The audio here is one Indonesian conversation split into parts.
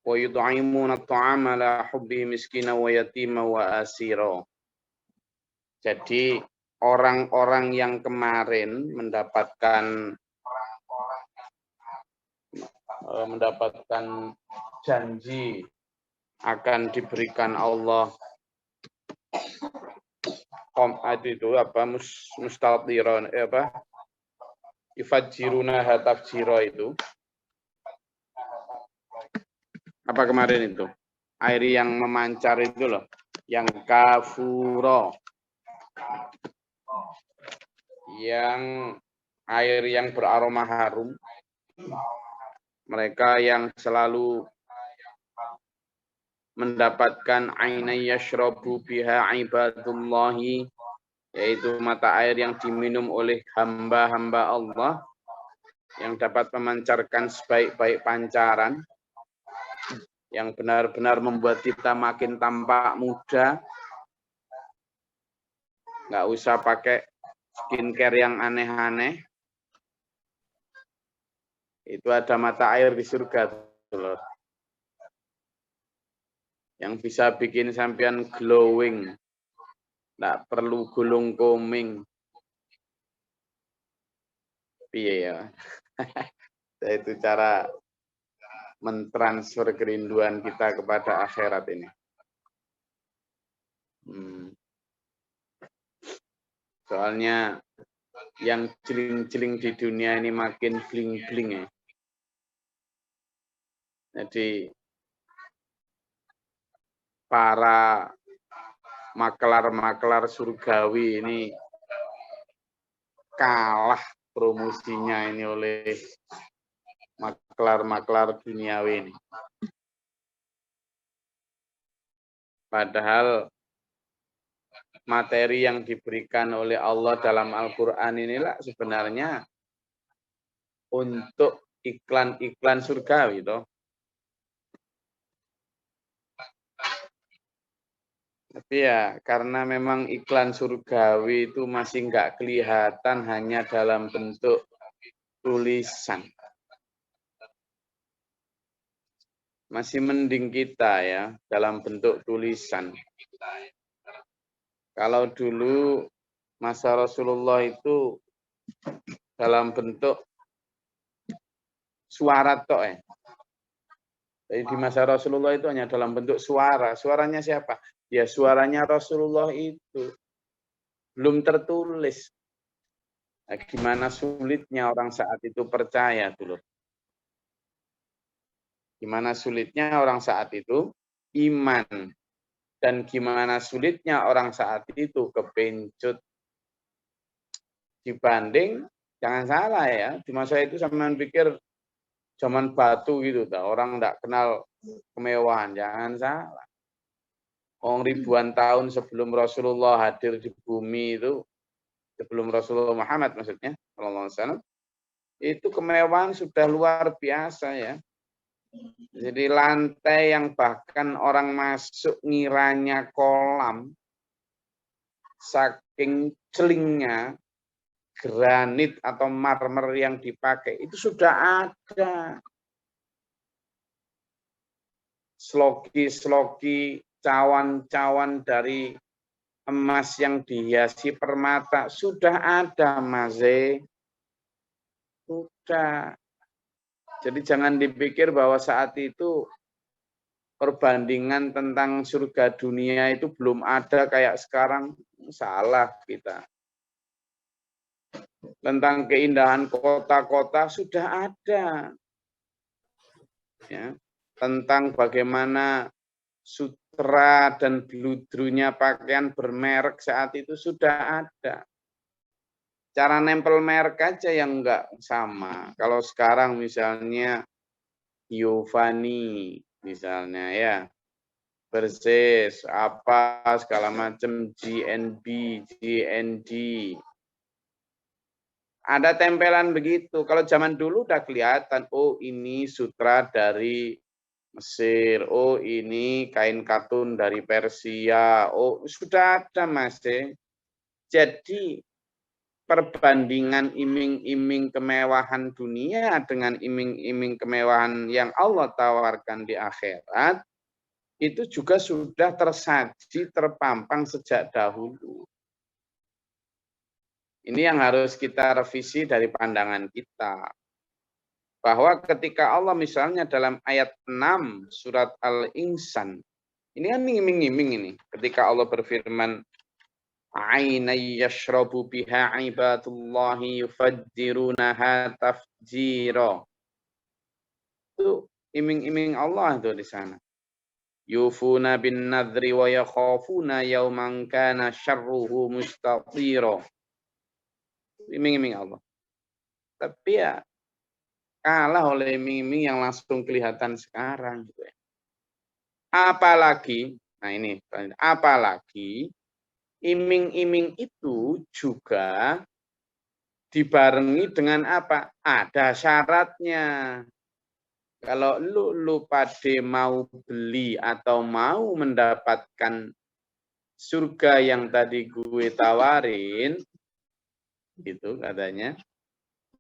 wa yut'imuna at'ama ala hubbihi miskina wa yatima wa asira. Jadi orang-orang yang kemarin mendapatkan janji akan diberikan Allah mustatiron ifajiruna hatafjiro itu apa kemarin itu air yang memancar itu loh, yang kafuro, yang air yang beraroma harum, mereka yang selalu mendapatkan ainay yashrabu biha ibadullahi, yaitu mata air yang diminum oleh hamba-hamba Allah yang dapat memancarkan sebaik-baik pancaran, yang benar-benar membuat kita makin tampak muda, nggak usah pakai skincare yang aneh-aneh. Itu ada mata air di surga, loh, yang bisa bikin sampean glowing, nggak perlu gulung koming. Iya ya, itu cara mentransfer kerinduan kita kepada akhirat ini. Soalnya yang celing-celing di dunia ini makin bling-bling ya. Jadi para makelar-makelar surgawi ini kalah promosinya ini oleh maklar-maklar duniawi ini. Padahal materi yang diberikan oleh Allah dalam Al-Quran inilah sebenarnya untuk iklan-iklan surgawi, toh. Tapi ya karena memang iklan surgawi itu masih nggak kelihatan, hanya dalam bentuk tulisan. Masih mending kita ya dalam bentuk tulisan. Kalau dulu masa Rasulullah itu dalam bentuk suara tok ya. Jadi di masa Rasulullah itu hanya dalam bentuk suara. Suaranya siapa? Ya suaranya Rasulullah itu. Belum tertulis. Nah, gimana sulitnya orang saat itu percaya dulu. Gimana sulitnya orang saat itu iman. Dan gimana sulitnya orang saat itu kepencut. Dibanding, jangan salah ya, di masa itu sampean pikir zaman batu gitu, orang enggak kenal kemewahan, jangan salah. Ribuan tahun sebelum Rasulullah hadir di bumi itu, sebelum Rasulullah Muhammad maksudnya, sallallahu alaihi wasallam, itu kemewahan sudah luar biasa ya. Jadi lantai yang bahkan orang masuk ngiranya kolam, saking celingnya, granit atau marmer yang dipakai itu sudah ada. Sloki-sloki, cawan-cawan dari emas yang dihiasi permata sudah ada, Mas. Sudah. Jadi jangan dipikir bahwa saat itu perbandingan tentang surga dunia itu belum ada kayak sekarang. Salah kita. Tentang keindahan kota-kota sudah ada. Ya. Tentang bagaimana sutra dan bludrunya pakaian bermerek saat itu sudah ada. Cara nempel merek aja yang enggak sama. Kalau sekarang misalnya Giovanni misalnya ya, Persis, apa segala macam GNB, GND. Ada tempelan begitu. Kalau zaman dulu udah kelihatan, oh ini sutra dari Mesir, oh ini kain katun dari Persia, oh sudah ada, Mas. Jadi perbandingan iming-iming kemewahan dunia dengan iming-iming kemewahan yang Allah tawarkan di akhirat, itu juga sudah tersaji, terpampang sejak dahulu. Ini yang harus kita revisi dari pandangan kita. Bahwa ketika Allah misalnya dalam ayat 6 surat Al-Insan, ini kan iming-iming ini. Ketika Allah berfirman, "Ainay yashrabu biha ibadullahi yufajjirunaha tafjira." Itu iming-iming Allah itu di sana. Yufuna bin nadri wa yakhafuna yawman kana syarruhu mustatira. Iming-iming Allah. Tapi ya kalah oleh iming-iming yang langsung kelihatan sekarang. Apalagi, nah ini, apalagi iming-iming itu juga dibarengi dengan apa? Ada syaratnya. Kalau lu pade mau beli atau mau mendapatkan surga yang tadi gue tawarin, gitu katanya,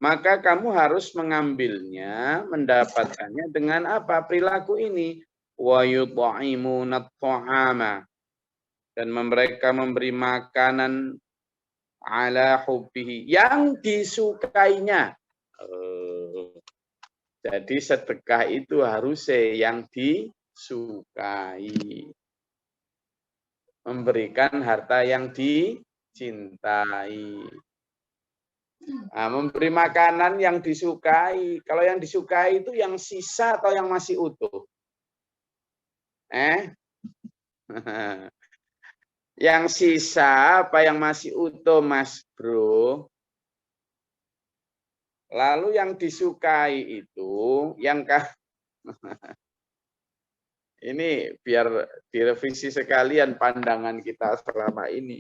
maka kamu harus mengambilnya, mendapatkannya dengan apa? Perilaku ini. Wa yut'imuna at-ta'ama. Dan mereka memberi makanan ala hubbihi, yang disukainya. Jadi sedekah itu harusnya yang disukai. Memberikan harta yang dicintai. Nah, memberi makanan yang disukai. Kalau yang disukai itu yang sisa atau yang masih utuh? Yang sisa apa yang masih utuh, Mas Bro? Lalu yang disukai itu yang ini biar direvisi sekalian pandangan kita selama ini.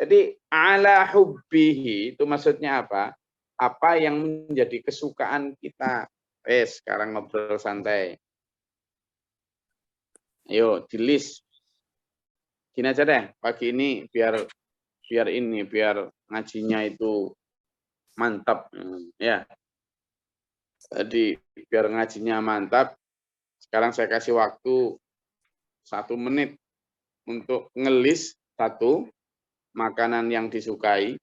Jadi ala hubbihi itu maksudnya apa? Apa yang menjadi kesukaan kita. Sekarang ngobrol santai. Ayo di list. Gini aja deh, pagi ini biar ngajinya itu mantap ya. Jadi biar ngajinya mantap. Sekarang saya kasih waktu 1 menit untuk ngelis satu makanan yang disukai,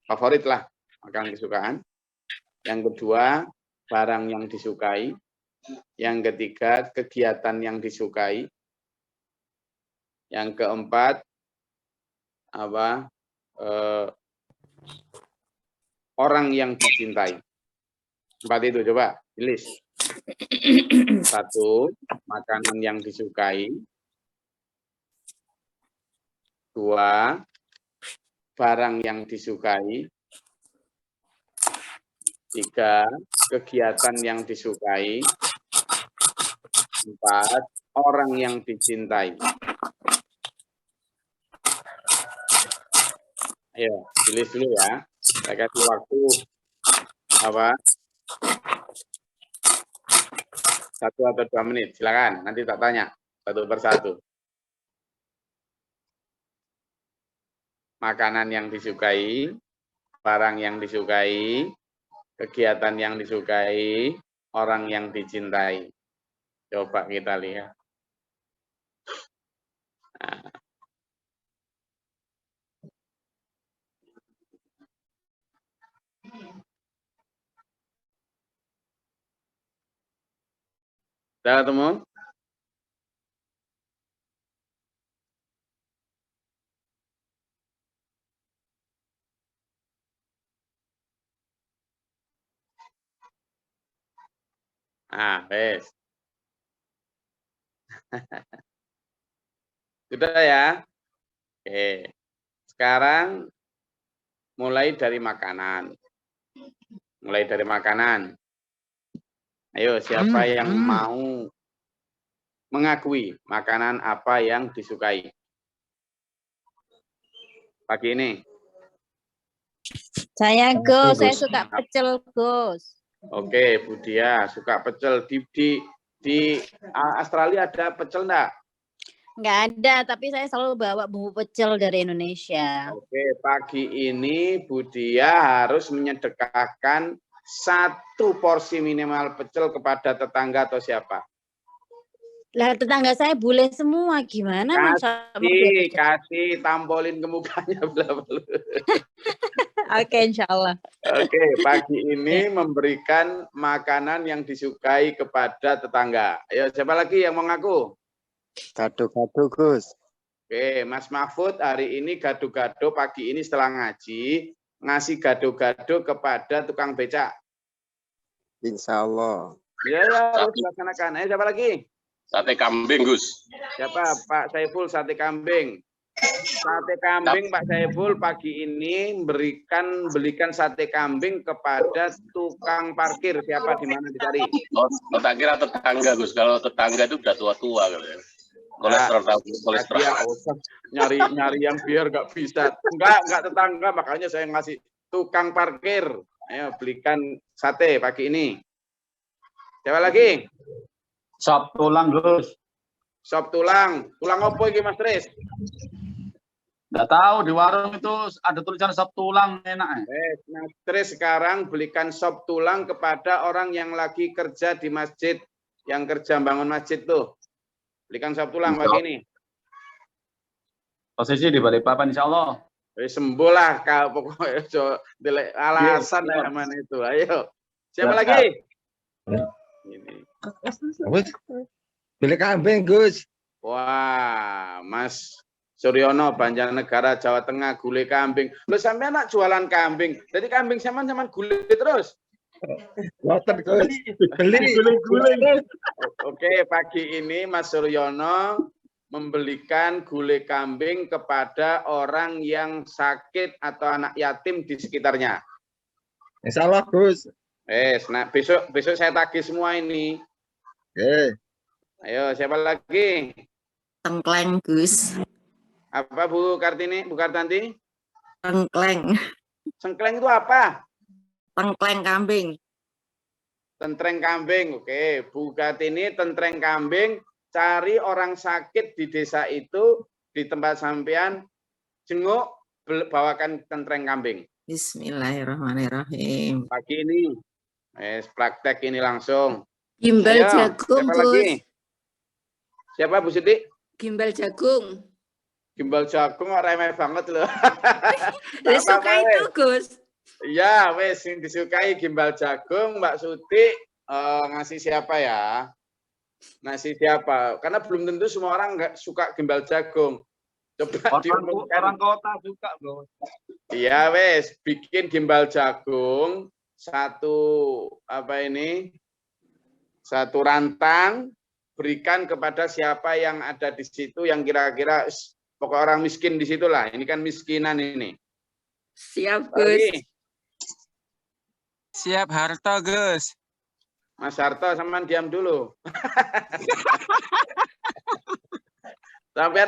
favorit lah makanan kesukaan. Yang kedua, barang yang disukai. Yang ketiga, kegiatan yang disukai. Yang keempat, orang yang dicintai. 4 itu coba tulis. 1, makanan yang disukai. 2, barang yang disukai. 3, kegiatan yang disukai. 4, orang yang dicintai. Ayo, tulis dulu ya. Saya kasih waktu 1 atau 2 menit. Silakan, nanti tak tanya satu persatu. Makanan yang disukai, barang yang disukai, kegiatan yang disukai, orang yang dicintai. Coba kita lihat. Nah. Sudah ketemu? Wes. Sudah ya? Oke. Sekarang mulai dari makanan. Ayo, siapa yang mau mengakui makanan apa yang disukai? Pagi ini. Saya Gus, saya suka pecel Gus. Oke, Bu Dia suka pecel. Di Australia ada pecel enggak? Nggak ada, tapi saya selalu bawa bumbu pecel dari Indonesia. Oke, pagi ini Bu Dia harus menyedekahkan 1 porsi minimal pecel kepada tetangga atau siapa? Lah tetangga saya bule semua, gimana masa mau dia pecel? Kasih tampolin ke mukanya. Oke, insya Allah. Oke, pagi ini memberikan makanan yang disukai kepada tetangga. Ayo, siapa lagi yang mau ngaku? Gado-gado, Gus. Oke, Mas Mahfud hari ini gado-gado pagi ini setelah ngaji, ngasih gado-gado kepada tukang becak. Insya Allah. Ya, harus dilaksanakan. Ayo, siapa lagi? Sate kambing, Gus. Siapa? Pak Saiful, sate kambing. Sate kambing Pak Saiful pagi ini belikan sate kambing kepada tukang parkir. Siapa, di mana dicari? Oh, tak kira tetangga, Gus. Kalau tetangga itu udah tua-tua gitu ya. Kolesterol, kolesterol. Nyari yang biar nggak bisa. Enggak tetangga, makanya saya ngasih tukang parkir. Ayo belikan sate pagi ini. Siapa lagi? Sop tulang, Gus. Sop tulang. Tulang apa iki, Mas Tris? Nggak tahu, di warung itu ada tulisan sop tulang, enak. Mas Tris sekarang belikan sop tulang kepada orang yang lagi kerja di masjid, yang kerja bangun masjid tuh. Belikan sop tulang pagi ini. Posisi di Balikpapan, insya Allah. Sembuh lah, pokoknya alasan aman itu. Ayo. Siapa lagi? Ini. Beli kambing, Gus. Wah, Mas Suryono, Banjarnegara, Jawa Tengah, gulai kambing. Lu sampai anak jualan kambing. Jadi kambing sama gulai terus. Loten, Gus. Beli. Oke, pagi ini Mas Suryono membelikan gulai kambing kepada orang yang sakit atau anak yatim di sekitarnya. Insya Allah, Gus. Nah besok saya tagih semua ini. Oke. Ayo, siapa lagi? Tengkleng, Gus. Apa Bu Kartini, Bu Kartanti? Tengkleng. Sengkleng itu apa? Tengkleng kambing. Tentreng kambing. Oke, Bu Kartini tentreng kambing, cari orang sakit di desa itu, di tempat sampean, jenguk, bawakan tentreng kambing. Bismillahirrahmanirrahim. Pagi ini. Praktek ini langsung. Gimbal Ayo, jagung, siapa lagi? Gus. Siapa Bu Siti? Gimbal jagung. Gimbal jagung remeh banget loh. Suka itu, Gus. Iya, wes yang disukai gimbal jagung, Mbak Suti ngasih siapa ya? Ngasih siapa? Karena belum tentu semua orang nggak suka gimbal jagung. Coba Orang kota suka, Bro. Iya, wes bikin gimbal jagung satu rantang, berikan kepada siapa yang ada di situ yang kira-kira pokok orang miskin di situlah. Ini kan miskinan ini. Siap, Gus. Siap, Harto, Gus. Mas Harto, sampean diam dulu. Sampai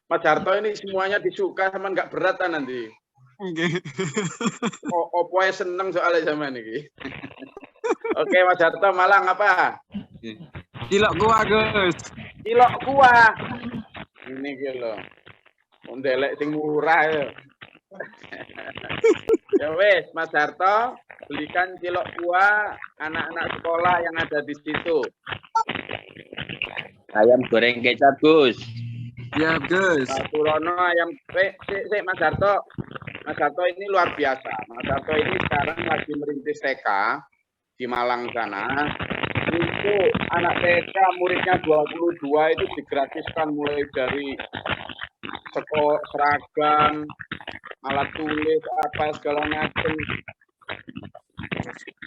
Mas Harto ini semuanya disuka, sama nggak berat kan nanti. Opo seneng soalnya sama ini. Oke, Mas Harto, Malang apa? Cilok kuah, Gus. Cilok kuah. Ini gitu. Mondelek sing murah ya. Ya wes, Mas Harto, belikan cilok kuah anak-anak sekolah yang ada di situ. Ayam goreng kecap, Gus. Siap, Gus. Pak Surono ayam Mas Harto. Mas Harto ini luar biasa. Mas Harto ini sekarang lagi merintis TK di Malang sana. Itu anak TK muridnya 22 itu digratiskan mulai dari sekolah, seragam, alat tulis, apa segala macam.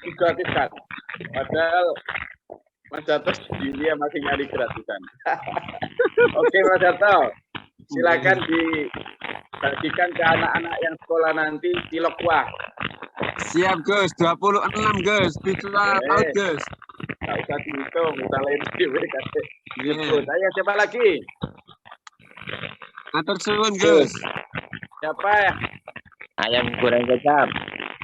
Digratiskan. Padahal Mas Harto sendiri masih nyari gratisan. Oke, Mas Harto, silakan dibagikan ke anak-anak yang sekolah nanti cilok kuah. Siap, Gus. 26, Gus. Pizza out, Gus. Nggak usah dihitung, kita lain kasih. Saya siapa lagi? Atur suwun, Gus. Siapa ya? Ayam goreng kecap.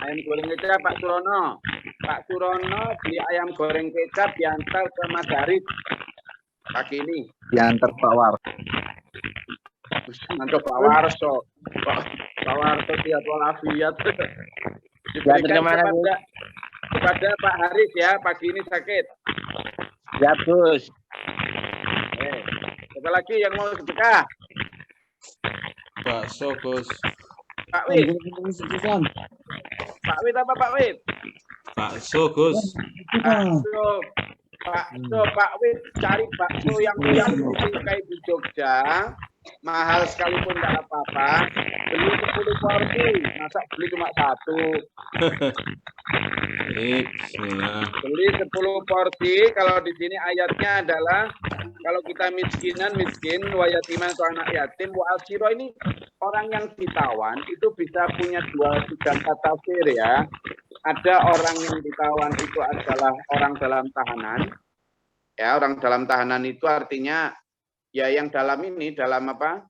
Ayam goreng kecap Pak Surono. Pak Surono beli ayam goreng kecap diantar ke Mas Haris pagi ini. Diantar Pak War. Nanti Pak Warso. Pak Warso sihat walafiat. Diberikan kemana, Gus? kepada Pak Haris ya, pagi ini sakit. Siap, Gus. Siapa lagi yang mau sedekah? Bakso, Gus. Pak Wid. Pak Wid apa Pak Wid? Bakso, Gus. Bakso, Pak Wid cari bakso yang disukai di Jogja, mahal sekalipun tidak apa-apa. Beli 10 porsi, masa beli cuma 1. Bismillah. Beli 10 porsi. Kalau di sini ayatnya adalah kalau kita miskin, wa yatiman atau anak yatim, wa asiro, ini orang yang ditawan itu bisa punya 2 tafsir ya. Ada orang yang ditawan itu adalah orang dalam tahanan. Ya, orang dalam tahanan itu artinya ya yang dalam ini, dalam apa?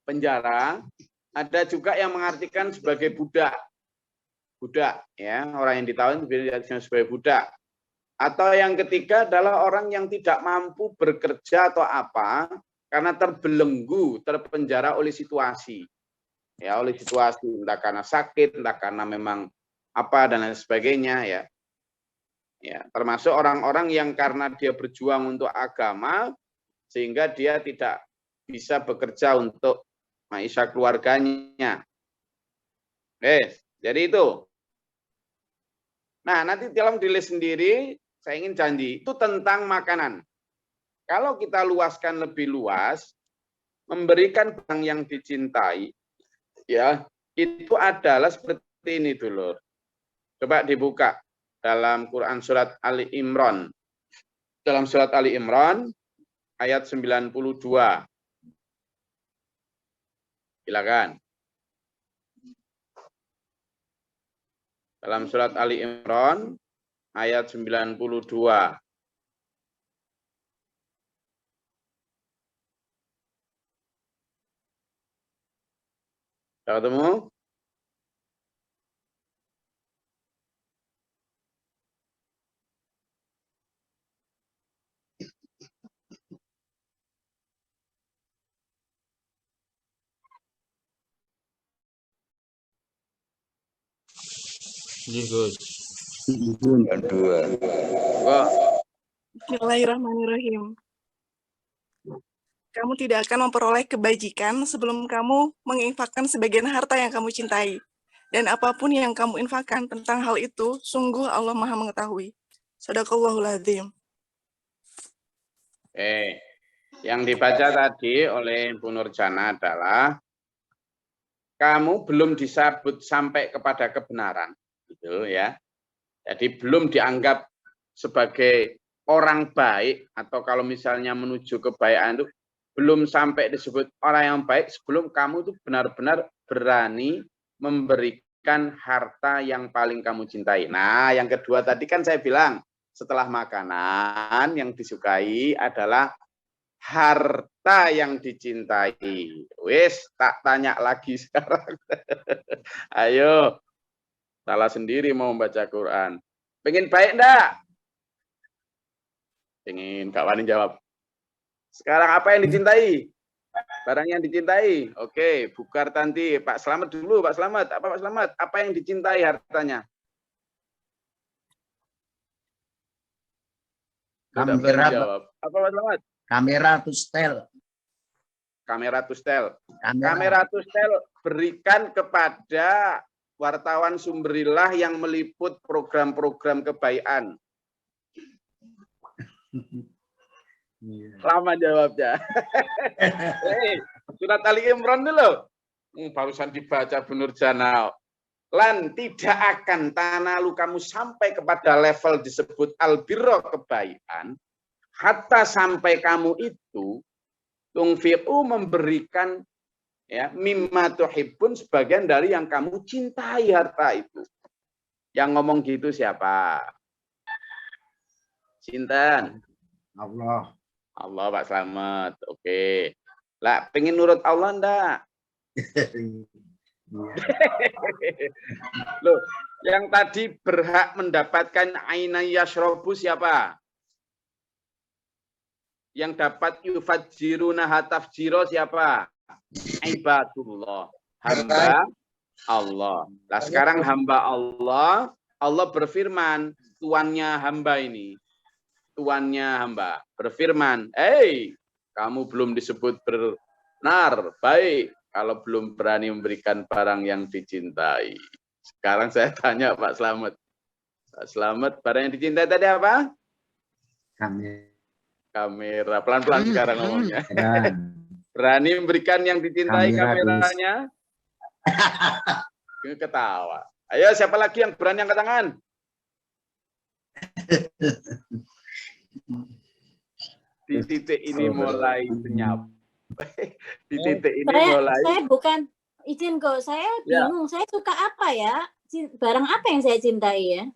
Penjara. Ada juga yang mengartikan sebagai budak. Budak, ya. Orang yang ditawan sebagai budak. Atau yang ketiga adalah orang yang tidak mampu bekerja atau apa, karena terbelenggu, terpenjara oleh situasi. Ya, oleh situasi, entah karena sakit, entah karena memang apa dan lain sebagainya ya. Ya, termasuk orang-orang yang karena dia berjuang untuk agama sehingga dia tidak bisa bekerja untuk maisha keluarganya. Jadi itu. Nah, nanti dalam tulis sendiri saya ingin janji itu tentang makanan. Kalau kita luaskan lebih luas, memberikan barang yang dicintai ya, itu adalah seperti ini dulu. Coba dibuka dalam Quran surat Ali Imran. Dalam surat Ali Imran ayat 92. Silakan. Dalam surat Ali Imran ayat 92. Sudah ketemu? Iya, Gus. Bismillahirrahmanirrahim. Kamu tidak akan memperoleh kebajikan sebelum kamu menginfakkan sebagian harta yang kamu cintai. Dan apapun yang kamu infakkan tentang hal itu, sungguh Allah Maha mengetahui. Shadaqallahul Adzim. Yang dibaca tadi oleh Bu Nurjana adalah kamu belum disebut sampai kepada kebenaran, gitu ya. Jadi belum dianggap sebagai orang baik atau kalau misalnya menuju kebaikan itu belum sampai disebut orang yang baik sebelum kamu itu benar-benar berani memberikan harta yang paling kamu cintai. Nah, yang kedua tadi kan saya bilang setelah makanan yang disukai adalah harta yang dicintai. Wes, tak tanya lagi sekarang. Ayo, salah sendiri mau membaca Quran. Pengen baik enggak? Pengen, Kak Wani jawab. Sekarang apa yang dicintai? Barang yang dicintai. Oke, Bukar Tanti. Pak Slamet dulu, Pak Slamet. Apa Pak Slamet? Apa yang dicintai hartanya? Kamera, jawab. Apa Pak Slamet? kamera tustel. Kamera tustel. Kamera tustel berikan kepada wartawan Sumberillah yang meliput program-program kebaikan. Lama jawabnya. Surat Ali Imran dulu. Barusan dibaca Bu Nurjana. Lan tidak akan tanalu kamu sampai kepada level disebut albirro kebaikan. Hatta sampai kamu itu tungfi'u memberikan ya mimma tuhibbun sebagian dari yang kamu cintai harta itu. Yang ngomong gitu siapa? Sinten? Allah. Allah Pak Slamet. Oke. Lah pengen nurut Allah ndak? Loh, yang tadi berhak mendapatkan aina yashrobu siapa? Yang dapat yufajiruna hatafjiro siapa? Ibadullah. Hamba Allah. Nah sekarang hamba Allah, Allah berfirman, tuannya hamba ini. Tuannya hamba berfirman, kamu belum disebut benar, baik, kalau belum berani memberikan barang yang dicintai. Sekarang saya tanya Pak Slamet. Pak Slamet, barang yang dicintai tadi apa? Kamera. Pelan-pelan sekarang ngomongnya. Berani memberikan yang dicintai kameranya? Ketawa. Ayo, siapa lagi yang berani angkat tangan? Di titik ini mulai senyap. Di titik ini mulai. Saya bukan izin kok. Saya bingung. Saya suka apa ya? Barang apa yang saya cintai ya?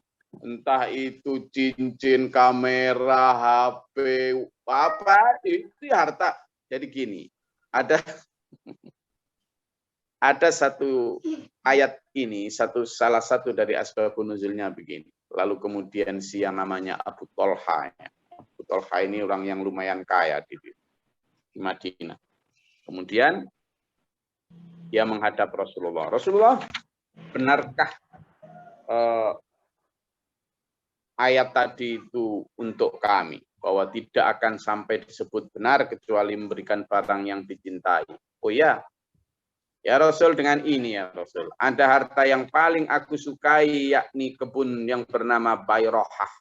Entah itu cincin, kamera, HP, apa itu harta. Jadi gini, ada satu ayat ini, salah satu dari asbabun nuzulnya begini. Lalu kemudian yang namanya Abu Tolha. Abu Tolha ini orang yang lumayan kaya di Madinah. Kemudian dia menghadap Rasulullah. Rasulullah, benarkah ayat tadi itu untuk kami, bahwa tidak akan sampai disebut benar kecuali memberikan barang yang dicintai? Oh ya, ya Rasul, dengan ini ya Rasul, ada harta yang paling aku sukai, yakni kebun yang bernama Bayrohah.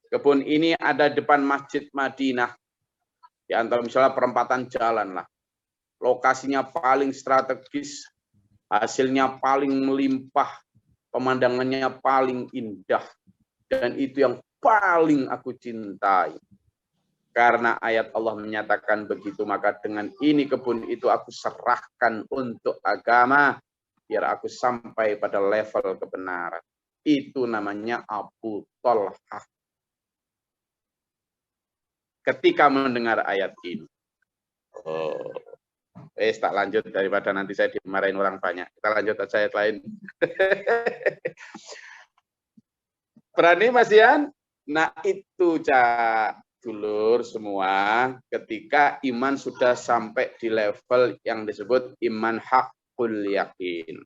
Kebun ini ada depan Masjid Madinah, di antara misalnya perempatan jalan lah. Lokasinya paling strategis, hasilnya paling melimpah, pemandangannya paling indah. Dan itu yang paling aku cintai. Karena ayat Allah menyatakan begitu, maka dengan ini kebun itu aku serahkan untuk agama, biar aku sampai pada level kebenaran. Itu namanya Abu Tolha. Ketika mendengar ayat ini, tak lanjut daripada nanti saya dimarahin orang banyak. Kita lanjut aja ayat lain. Berani Mas Ian? Nah itu Cak dulur semua, ketika iman sudah sampai di level yang disebut iman hakul yakin.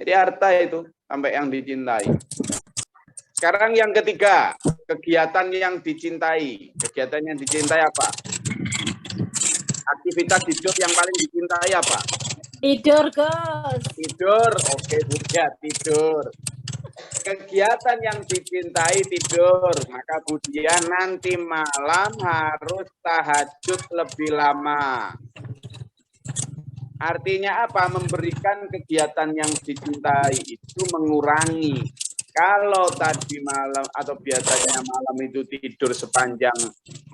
Jadi harta itu sampai yang dicintai. Sekarang yang ketiga, kegiatan yang dicintai. Kegiatan yang dicintai apa? Aktivitas hidup yang paling dicintai apa? Tidur, Gus. Tidur, oke juga tidur. Kegiatan yang dicintai tidur, maka kemudian nanti malam harus tahajud lebih lama. Artinya apa? Memberikan kegiatan yang dicintai itu mengurangi. Kalau tadi malam atau biasanya malam itu tidur sepanjang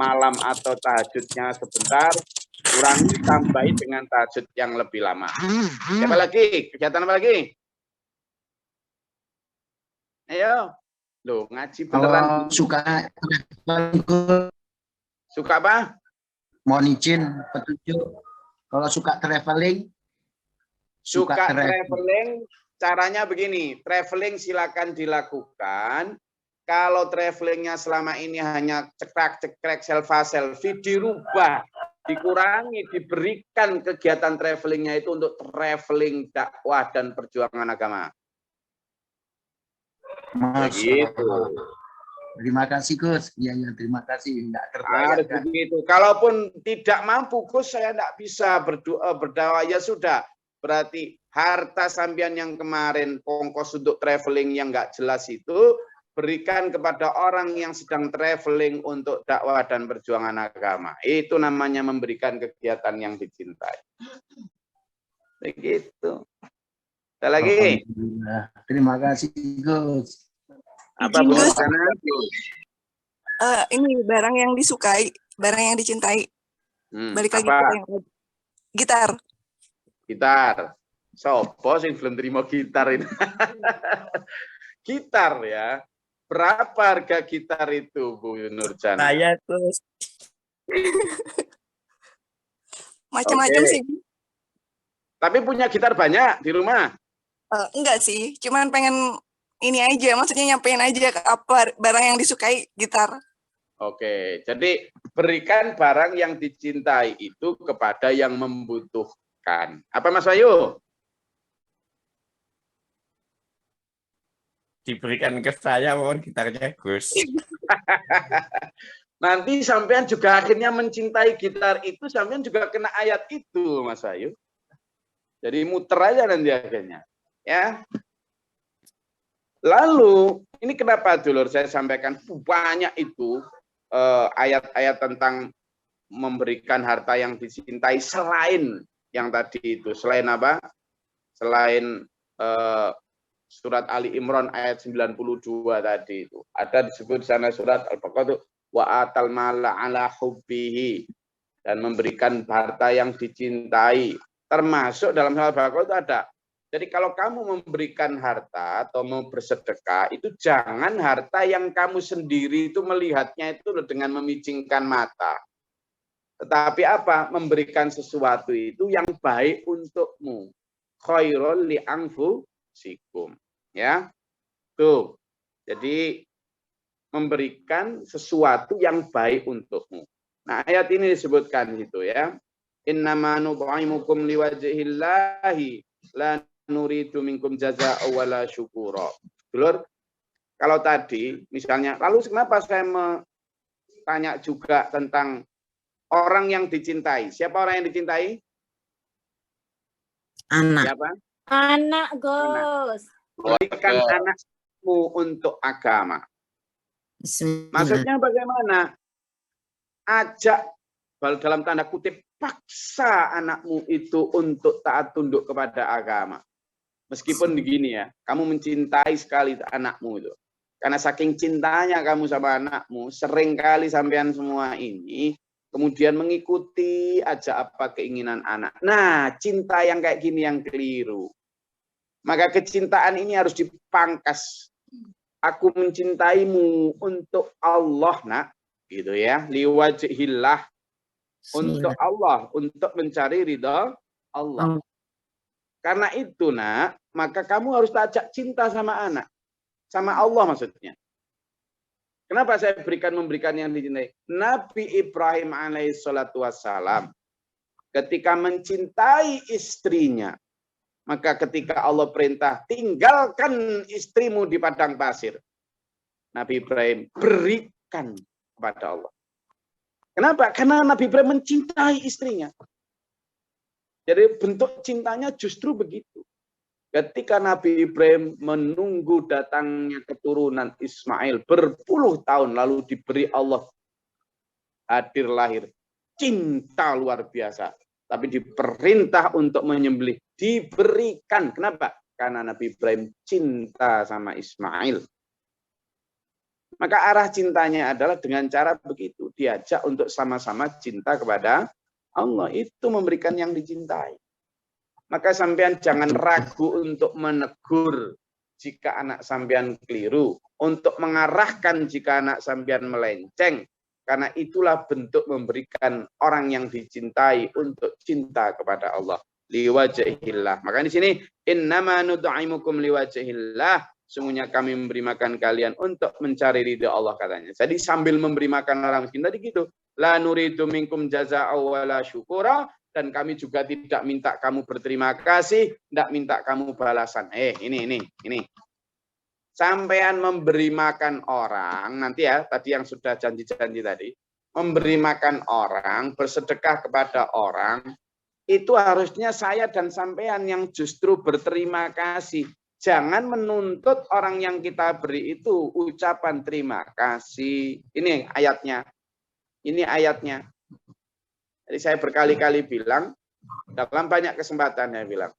malam atau tahajudnya sebentar, kurangi tambahi dengan tahajud yang lebih lama. Siapa lagi? Kegiatan apa lagi? Ayo, loh ngaji beneran. Suka apa? Mohon izin petunjuk. Kalau suka traveling. Suka traveling, caranya begini. Traveling silakan dilakukan. Kalau travelingnya selama ini hanya cekrek-cekrek, selfie, dirubah, dikurangi, diberikan kegiatan travelingnya itu untuk traveling dakwah dan perjuangan agama. Begitu. Terima kasih Gus. Ya, terima kasih. Enggak terbayangkan. Begitu. Kalaupun tidak mampu Gus, saya tidak bisa berdakwah, ya sudah. Berarti harta sambian yang kemarin ongkos untuk traveling yang nggak jelas itu berikan kepada orang yang sedang traveling untuk dakwah dan perjuangan agama. Itu namanya memberikan kegiatan yang dicintai. Begitu. Ada lagi? Terima kasih Gus. Apa Bu? Ini barang yang disukai, barang yang dicintai. Balik lagi ke yang gitar. Gitar. Sopo sing belum terima gitar ini. Gitar ya. Berapa harga gitar itu Bu Nurjan? Saya Gus. Macam-macam sih. Tapi punya gitar banyak di rumah? Enggak sih, cuman pengen ini aja, maksudnya nyampein aja ke apa barang yang disukai, gitar. Oke, jadi berikan barang yang dicintai itu kepada yang membutuhkan. Apa Mas Bayu? Diberikan ke saya mohon gitarnya Gus. Nanti sampean juga akhirnya mencintai gitar itu, sampean juga kena ayat itu, Mas Bayu. Jadi muter aja nanti akhirnya, ya. Lalu ini kenapa dulur saya sampaikan banyak itu ayat-ayat tentang memberikan harta yang dicintai selain yang tadi itu, selain apa? Selain surat Ali Imran ayat 92 tadi itu. Ada disebut di sana surat Al-Baqarah itu wa atal mala ala hubbihi, dan memberikan harta yang dicintai. Termasuk dalam hal Al-Baqarah itu ada. Jadi kalau kamu memberikan harta atau mau bersedekah, itu jangan harta yang kamu sendiri itu melihatnya itu dengan memicingkan mata. Tetapi apa? Memberikan sesuatu itu yang baik untukmu. Khairul li anfusikum. Ya. Tuh. Jadi memberikan sesuatu yang baik untukmu. Nah, ayat ini disebutkan gitu ya. Innama nut'imukum liwajhillahi la nuridu minkum jazaa'a wala syukura. Dulur, kalau tadi misalnya, lalu kenapa saya tanya juga tentang orang yang dicintai? Siapa orang yang dicintai? Anak. Siapa? Anak, Gus. Berikan anakmu untuk agama. Maksudnya bagaimana? Ajak, dalam tanda kutip, paksa anakmu itu untuk taat tunduk kepada agama. Meskipun begini ya, kamu mencintai sekali anakmu itu. Karena saking cintanya kamu sama anakmu, seringkali sampean semua ini kemudian mengikuti aja apa keinginan anak. Nah, cinta yang kayak gini yang keliru. Maka kecintaan ini harus dipangkas. Aku mencintaimu untuk Allah, nak, gitu ya, liwajhillah, untuk Allah, untuk mencari ridha Allah. Karena itu, nak, maka kamu harus ajak cinta sama anak, sama Allah maksudnya. Kenapa saya memberikan yang dicintai? Nabi Ibrahim alaihissalatu wassalam ketika mencintai istrinya, maka ketika Allah perintah, tinggalkan istrimu di padang pasir, Nabi Ibrahim berikan kepada Allah. Kenapa? Karena Nabi Ibrahim mencintai istrinya. Jadi bentuk cintanya justru begitu. Ketika Nabi Ibrahim menunggu datangnya keturunan Ismail berpuluh tahun, lalu diberi Allah hadir lahir. Cinta luar biasa. Tapi diperintah untuk menyembelih. Diberikan. Kenapa? Karena Nabi Ibrahim cinta sama Ismail. Maka arah cintanya adalah dengan cara begitu. Diajak untuk sama-sama cinta kepada Allah. Itu memberikan yang dicintai. Maka sampean jangan ragu untuk menegur jika anak sampean keliru. Untuk mengarahkan jika anak sampean melenceng. Karena itulah bentuk memberikan orang yang dicintai untuk cinta kepada Allah. Liwajhillah. Maka di sini innama nut'imukum liwajhillah. Sungguhnya kami memberi makan kalian untuk mencari ridha Allah katanya. Jadi sambil memberi makan orang miskin tadi gitu. La nuridu minkum jazaa'a wala syukura, dan kami juga tidak minta kamu berterima kasih, tidak minta kamu balasan. Ini. Sampean memberi makan orang, nanti ya, tadi yang sudah janji-janji tadi, memberi makan orang, bersedekah kepada orang, itu harusnya saya dan sampean yang justru berterima kasih. Jangan menuntut orang yang kita beri itu ucapan terima kasih. Ini ayatnya. Jadi saya berkali-kali bilang, dalam banyak kesempatan saya bilang,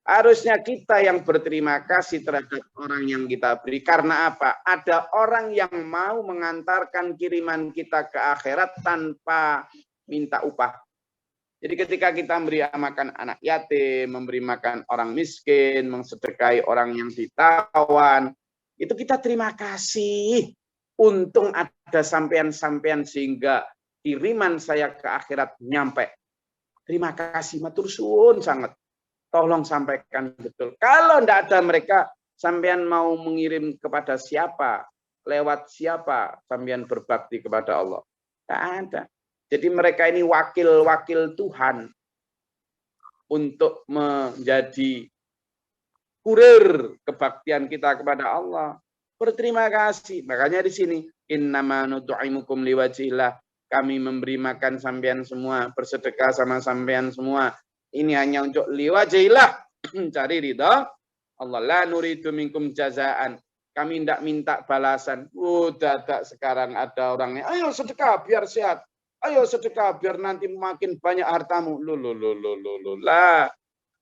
harusnya kita yang berterima kasih terhadap orang yang kita beri. Karena apa? Ada orang yang mau mengantarkan kiriman kita ke akhirat tanpa minta upah. Jadi ketika kita memberi makan anak yatim, memberi makan orang miskin, mensedekahi orang yang ditawan, itu kita terima kasih. Untung ada sampean-sampean sehingga kiriman saya ke akhirat nyampe. Terima kasih, matur suwun sangat. Tolong sampaikan betul. Kalau tidak ada mereka, sampean mau mengirim kepada siapa? lewat siapa sampean berbakti kepada Allah? Tidak ada. Jadi mereka ini wakil-wakil Tuhan untuk menjadi kurir kebaktian kita kepada Allah. Berterima kasih. Makanya di sini innama nut'imukum liwajhillah. Kami memberi makan sampean semua, bersedekah sama sampean semua. Ini hanya untuk liwajhillah, cari ridha Allah. La nuridu minkum jazaan. Kami tidak minta balasan. Udah tak sekarang ada orangnya, ayo sedekah biar sehat. Ayo sedekah biar nanti makin banyak hartamu. Lah.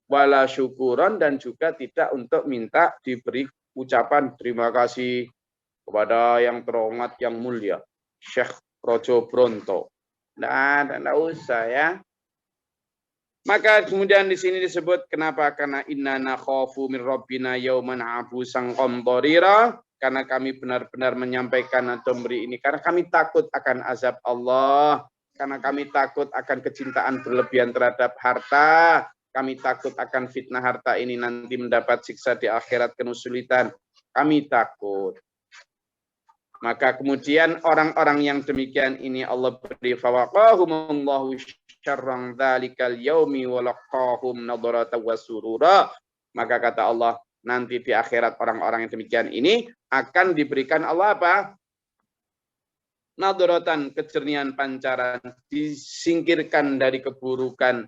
Wala syukuran, dan juga tidak untuk minta diberi ucapan terima kasih kepada yang terhormat yang mulia Syekh Rojo Bronto. Nah, tidak usah ya. Maka kemudian di sini disebut kenapa? Karena inna nakhafu min rabbina yauman abusan qamtarira. Karena kami benar-benar menyampaikan atau memberi ini karena kami takut akan azab Allah, karena kami takut akan kecintaan berlebihan terhadap harta, kami takut akan fitnah harta ini nanti mendapat siksa di akhirat kesulitan. Kami takut. Maka kemudian orang-orang yang demikian ini Allah beri fawaqahumullahu syarran dzalikal yaumi wa laqahum nadrata wa surura. Maka kata Allah, nanti di akhirat orang-orang yang demikian ini akan diberikan Allah apa? Nadratan, kejernihan pancaran, disingkirkan dari keburukan,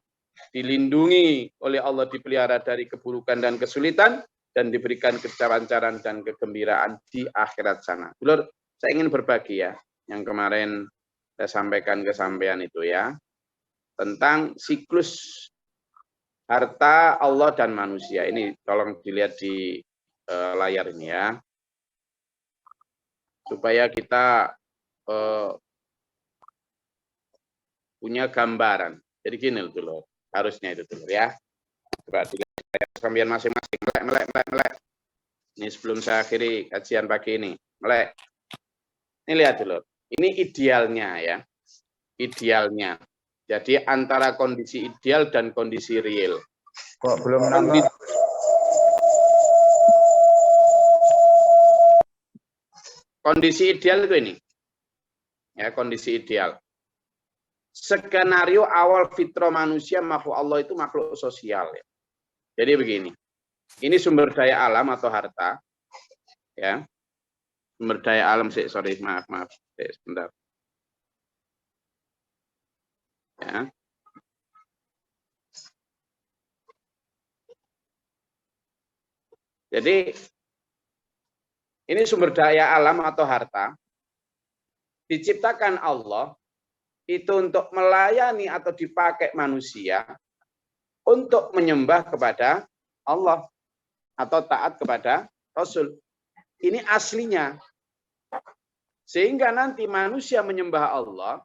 dilindungi oleh Allah, dipelihara dari keburukan dan kesulitan, dan diberikan kepancaran dan kegembiraan di akhirat sana. Dulur, saya ingin berbagi ya, yang kemarin saya sampaikan ke sampean itu ya, tentang siklus harta Allah dan manusia. Ini tolong dilihat di layar ini ya, supaya kita punya gambaran. Jadi gini dulu, harusnya itu dulu ya. Coba dilihat sampean masing-masing, melek. Ini sebelum saya akhiri kajian pagi ini, melek. Ini lihat dulu, ini idealnya ya, idealnya. Jadi antara kondisi ideal dan kondisi real. Kok belum nambah? Kondisi ideal itu ini. Ya, kondisi ideal. Skenario awal fitrah manusia, makhluk Allah itu makhluk sosial ya. Jadi begini. Ini sumber daya alam atau harta. Ya. Sumber daya alam sih, sorry, maaf. Sebentar. Ya. Jadi ini sumber daya alam atau harta diciptakan Allah itu untuk melayani atau dipakai manusia untuk menyembah kepada Allah atau taat kepada Rasul. Ini aslinya. Sehingga nanti manusia menyembah Allah,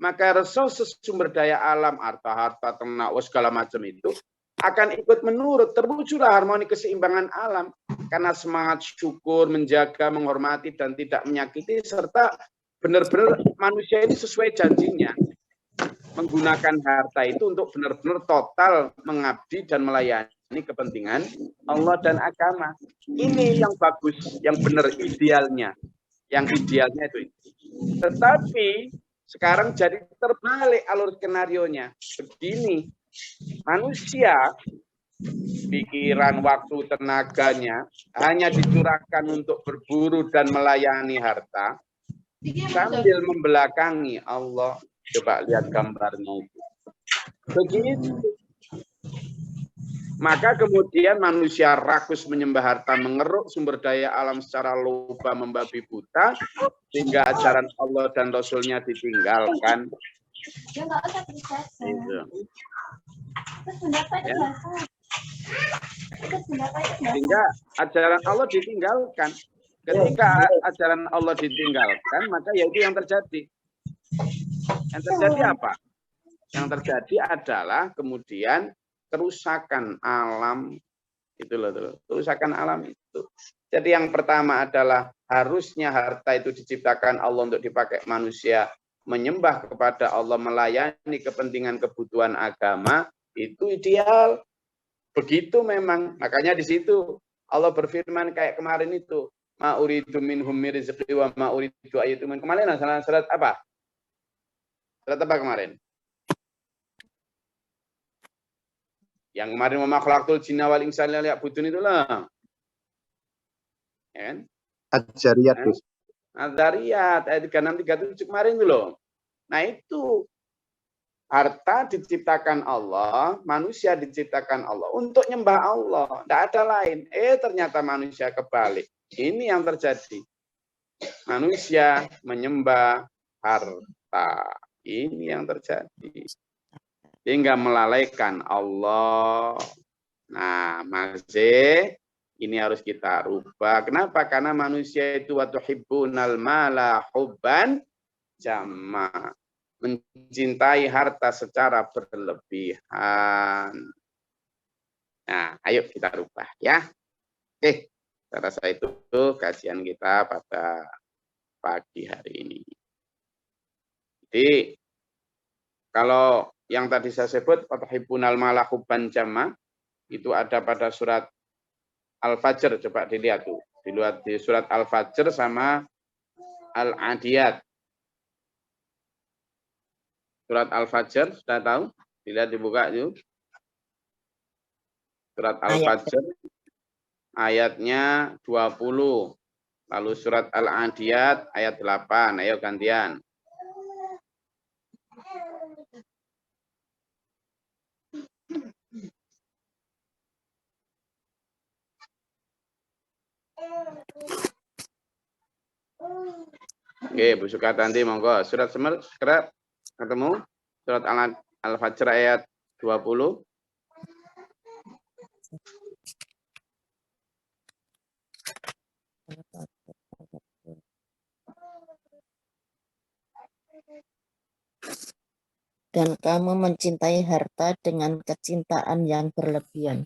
maka resources sumber daya alam, harta-harta, ternak, segala macam itu akan ikut menurut, terwujudlah harmoni keseimbangan alam. Karena semangat syukur, menjaga, menghormati, dan tidak menyakiti, serta benar-benar manusia ini sesuai janjinya. Menggunakan harta itu untuk benar-benar total mengabdi dan melayani kepentingan Allah dan agama. Ini yang bagus, yang benar idealnya. Yang idealnya itu. Tetapi sekarang jadi terbalik alur skenarionya. Begini, manusia pikiran, waktu, tenaganya hanya dicurahkan untuk berburu dan melayani harta sambil membelakangi Allah. Coba lihat gambarnya itu. Begitu. Maka kemudian manusia rakus menyembah harta, mengeruk sumber daya alam secara lupa, membabi buta, sehingga ajaran Allah dan Rasulnya ditinggalkan. Itu. Ya. Sehingga ajaran Allah ditinggalkan. Ketika ajaran Allah ditinggalkan, maka ya itu yang terjadi. Yang terjadi apa? Yang terjadi adalah kemudian kerusakan alam. Itu loh, kerusakan alam itu. Jadi yang pertama adalah harusnya harta itu diciptakan Allah untuk dipakai manusia, menyembah kepada Allah, melayani kepentingan kebutuhan agama, itu ideal. Begitu memang. Makanya di situ Allah berfirman kayak kemarin itu, Ma uridu minhum min rizqi wa ma uridu ayyutumin. Kemarin surat apa? Surat apa kemarin? Yang kemarin mama khalaqtul jinna wal insa illa liya'budun itulah. Ya kan? Ad-Zariyat, Gus. Ad-Zariyat ayat 36 37 kemarin itu loh. Nah, itu harta diciptakan Allah, manusia diciptakan Allah untuk nyembah Allah, tidak ada lain. Ternyata manusia kebalik. Ini yang terjadi. Manusia menyembah harta. Ini yang terjadi. Hingga melalaikan Allah. Nah, masih ini harus kita rubah. Kenapa? Karena manusia itu wa tuhibbunal mala hubban jamma. Mencintai harta secara berlebihan. Nah, ayo kita rubah ya. Oke, saya rasa itu kajian kita pada pagi hari ini. Jadi, kalau yang tadi saya sebut, Fatahibunal mala hubban jamma, itu ada pada surat Al-Fajr. Coba dilihat tuh. Dilihat di surat Al-Fajr sama Al-Adiyat. Surat Al-Fajr, sudah tahu? Dilihat, dibuka yuk. Surat Al-Fajr, ayatnya 20. Lalu surat Al-Adiyat, ayat 8. Ayo gantian. Oke, Bu Sukatanti, monggo. Surat Semer, sekarang ketemu. Surat Al-Fajr ayat 20. Dan kamu mencintai harta dengan kecintaan yang berlebihan.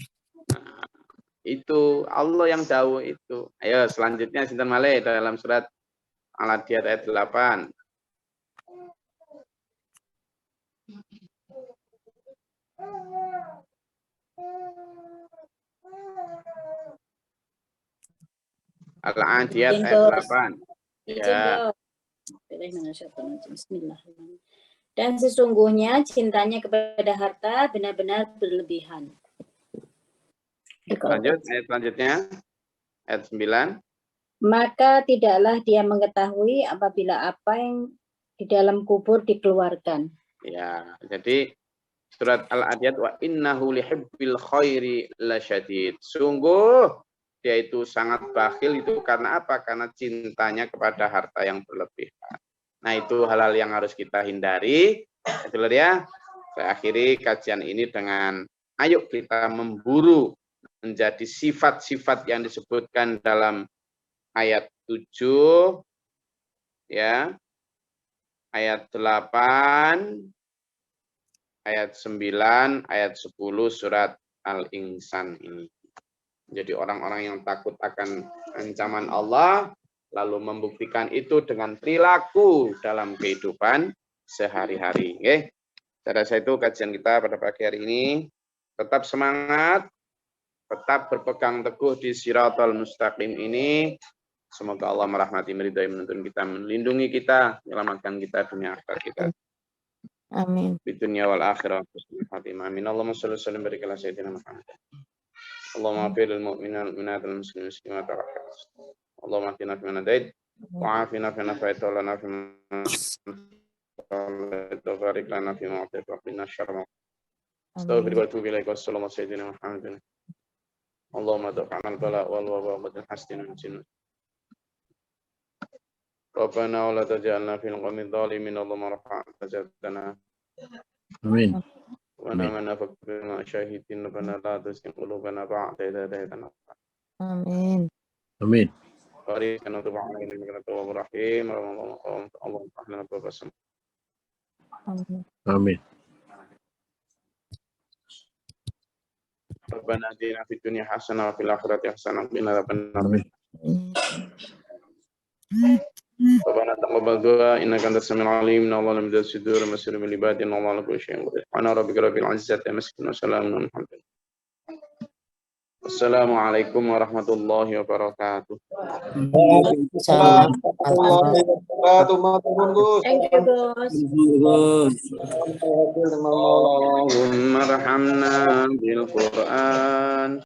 Itu Allah yang jauh itu. Ayo selanjutnya Sinten Malih dalam surat Al-Adiyat ayat 8. Al-Adiyat ayat 8. Ya. Bismillahirrahmanirrahim. Dan sesungguhnya cintanya kepada harta benar-benar berlebihan. Lanjut, ayat selanjutnya. Ayat 9. Maka tidaklah dia mengetahui apabila apa yang di dalam kubur dikeluarkan. Ya, jadi surat Al-Adiyat wa innahu lihibbil khairi lasyadid. Sungguh dia itu sangat bakhil itu karena apa? Karena cintanya kepada harta yang berlebihan. Nah, itu hal-hal yang harus kita hindari. Itulah dia. Saya akhiri kajian ini dengan ayo kita memburu menjadi sifat-sifat yang disebutkan dalam ayat 7, ya, ayat 8, ayat 9, ayat 10 surat Al-Insan ini. Jadi orang-orang yang takut akan ancaman Allah, lalu membuktikan itu dengan perilaku dalam kehidupan sehari-hari. Oke, saya rasa itu kajian kita pada pagi hari ini. Tetap semangat, tetap berpegang teguh di Shiratal Mustaqim ini. Semoga Allah merahmati, meridai, menuntun kita, melindungi kita, menyelamatkan kita dunia akhirat kita. Amin. Di dunia wal akhirah. Amin. Allahumma shalli wa sallim barik ala sayyidina Muhammad. Allahumma afir lil mu'minina wal mu'minat wal muslimin muslimat wal muslimat. Allahumma atina fi man hadait wa afina fi man afait wa lana fi man barik lana fi ma atait wa qina syarra. Astaghfiruka wa atubu ilaik. Wassalamu ala sayyidina Muhammad. Allahumma dafa'na al-bala wal waba wa hasina min jinna. Rabbana wa la taj'alna fil qawmi dhalimin. Allahumma rafa'na tajadana. Amin. Wa namana fakbirna syahidin rabbana la tuzigh qulubana ba'da idh hadaytana. Amin. Amin. Barik lana tub'ana innaka tawwabur rahim. Allahumma ahlana babasam. Amin. Amin. Rabbana atina fid dunya hasanah wa fil akhirati hasanah wa qina adzabannar. Rabbana taqabbal du'a innaka antas samiul alim. Inna Allaha lam yudhil sudur wa yasiru bil ibadi. Inna Allaha ala kulli syai'in qadir. Ana rabbika rabbil izzati amma yasifun wa salamun alal mursalin. Assalamualaikum warahmatullahi wabarakatuh. Salam. Thank you, Gus. Allahumma rahamna bil Qur'an.